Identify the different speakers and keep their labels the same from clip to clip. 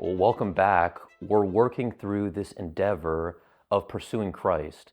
Speaker 1: Well, welcome back. We're working through this endeavor of pursuing Christ.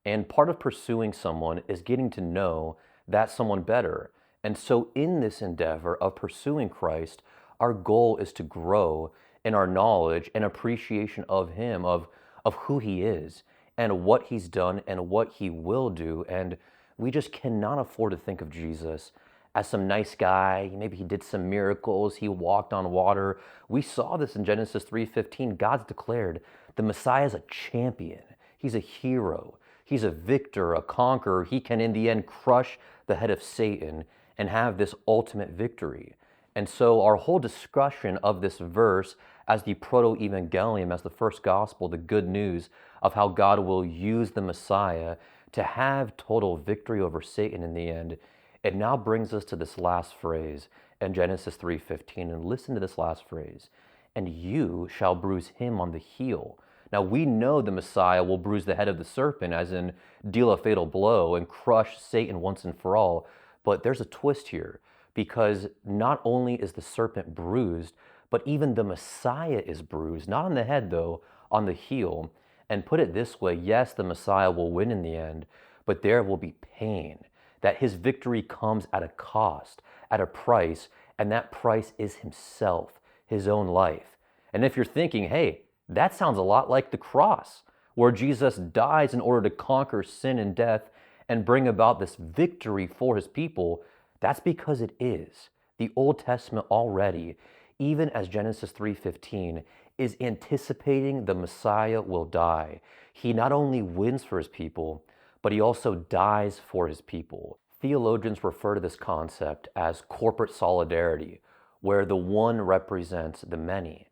Speaker 1: And part of pursuing someone is getting to know that someone better. And so, in this endeavor of pursuing Christ, our goal is to grow in our knowledge and appreciation of Him, of who He is, and what He's done and what He will do. And we just cannot afford to think of Jesus as some nice guy. Maybe he did some miracles, he walked on water. We saw this in Genesis 3:15. God's declared the Messiah is a champion. He's a hero. He's a victor, a conqueror. He can in the end crush the head of Satan and have this ultimate victory. And so our whole discussion of this verse as the proto-evangelium, as the first gospel, the good news of how God will use the Messiah to have total victory over Satan in the end, it now brings us to this last phrase in Genesis 3:15. And listen to this last phrase. And you shall bruise him on the heel. Now we know the Messiah will bruise the head of the serpent, as in deal a fatal blow and crush Satan once and for all. But there's a twist here, because not only is the serpent bruised, but even the Messiah is bruised. Not on the head though, on the heel. And put it this way, yes, the Messiah will win in the end, but there will be pain, that his victory comes at a cost, at a price, and that price is himself, his own life. And if you're thinking, hey, that sounds a lot like the cross, where Jesus dies in order to conquer sin and death and bring about this victory for his people, that's because it is. The Old Testament already, even as Genesis 3:15, is anticipating the Messiah will die. He not only wins for his people, but he also dies for his people. Theologians refer to this concept as corporate solidarity, where the one represents the many.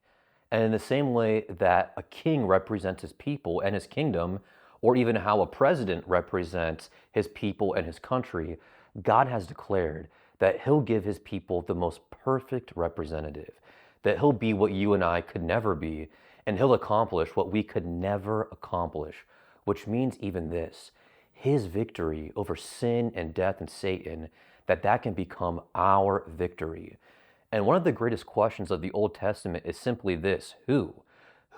Speaker 1: And in the same way that a king represents his people and his kingdom, or even how a president represents his people and his country, God has declared that he'll give his people the most perfect representative, that he'll be what you and I could never be, and he'll accomplish what we could never accomplish, which means even this: his victory over sin and death and Satan, that can become our victory. And one of the greatest questions of the Old Testament is simply this: who?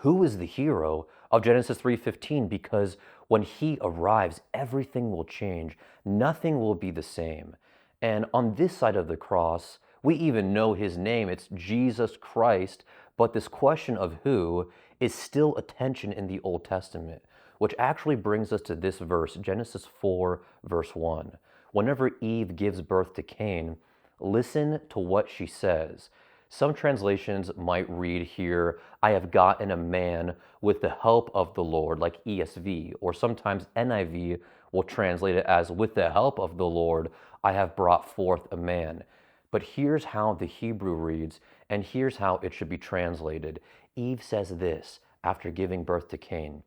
Speaker 1: Who is the hero of Genesis 3:15? Because when he arrives, everything will change. Nothing will be the same. And on this side of the cross, we even know his name. It's Jesus Christ. But this question of who is still a tension in the Old Testament, which actually brings us to this verse, Genesis 4, verse 1. Whenever Eve gives birth to Cain, listen to what she says. Some translations might read here, I have gotten a man with the help of the Lord, like ESV, or sometimes NIV will translate it as, with the help of the Lord, I have brought forth a man. But here's how the Hebrew reads, and here's how it should be translated. Eve says this after giving birth to Cain: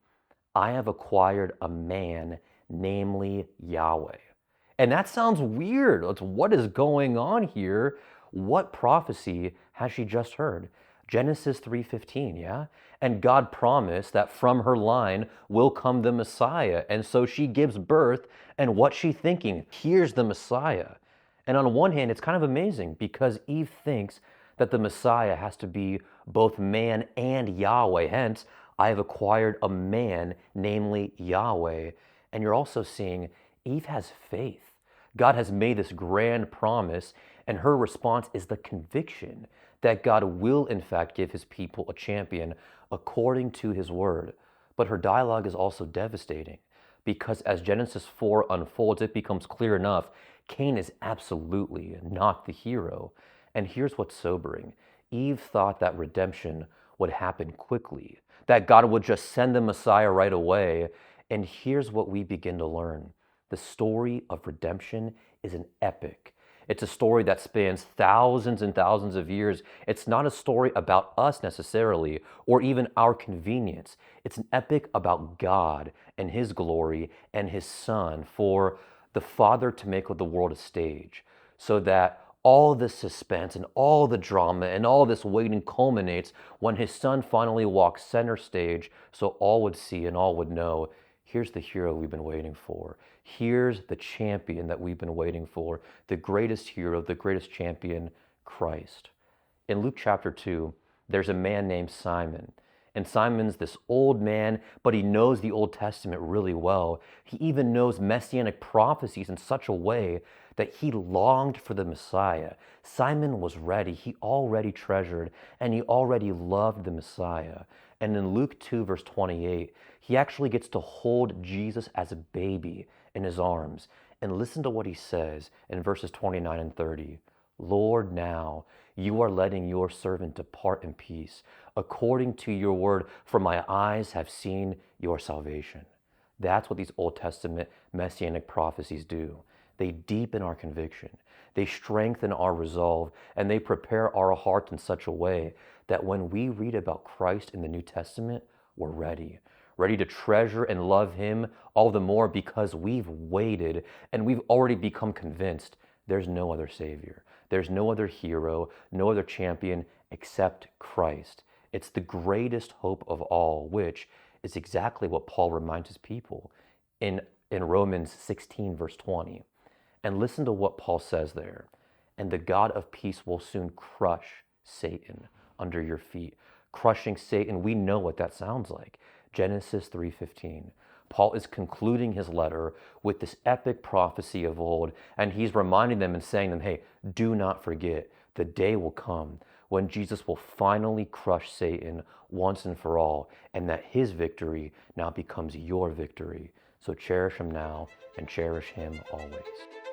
Speaker 1: I have acquired a man, namely Yahweh. And that sounds weird. What is going on here? What prophecy has she just heard? Genesis 3:15, yeah? And God promised that from her line will come the Messiah. And so she gives birth, and what's she thinking? Here's the Messiah. And on one hand, it's kind of amazing because Eve thinks that the Messiah has to be both man and Yahweh. Hence, I have acquired a man, namely Yahweh. And you're also seeing Eve has faith. God has made this grand promise, and her response is the conviction that God will, in fact, give his people a champion according to his word. But her dialogue is also devastating, because as Genesis 4 unfolds, it becomes clear enough Cain is absolutely not the hero. And here's what's sobering: Eve thought that redemption would happen quickly, that God would just send the Messiah right away. And here's what we begin to learn: the story of redemption is an epic. It's a story that spans thousands and thousands of years. It's not a story about us necessarily, or even our convenience. It's an epic about God and his glory and his Son, for the Father to make of the world a stage, so that all the suspense and all the drama and all this waiting culminates when his Son finally walks center stage, so all would see and all would know, here's the hero we've been waiting for. Here's the champion that we've been waiting for, the greatest hero, the greatest champion, Christ. In Luke chapter 2, there's a man named Simon. And Simon's this old man, but he knows the Old Testament really well. He even knows messianic prophecies in such a way that he longed for the Messiah. Simon was ready. He already treasured and he already loved the Messiah. And in Luke 2, verse 28, he actually gets to hold Jesus as a baby in his arms. And listen to what he says in verses 29 and 30. Lord, now you are letting your servant depart in peace, according to your word, for my eyes have seen your salvation. That's what these Old Testament messianic prophecies do. They deepen our conviction, they strengthen our resolve, and they prepare our hearts in such a way that when we read about Christ in the New Testament, we're ready to treasure and love him all the more because we've waited and we've already become convinced there's no other Savior. There's no other hero, no other champion except Christ. It's the greatest hope of all, which is exactly what Paul reminds his people in Romans 16, verse 20. And listen to what Paul says there. And the God of peace will soon crush Satan under your feet. Crushing Satan, we know what that sounds like. Genesis 3:15. Paul is concluding his letter with this epic prophecy of old, and he's reminding them and saying to them, hey, do not forget, the day will come when Jesus will finally crush Satan once and for all, and that his victory now becomes your victory. So cherish him now and cherish him always.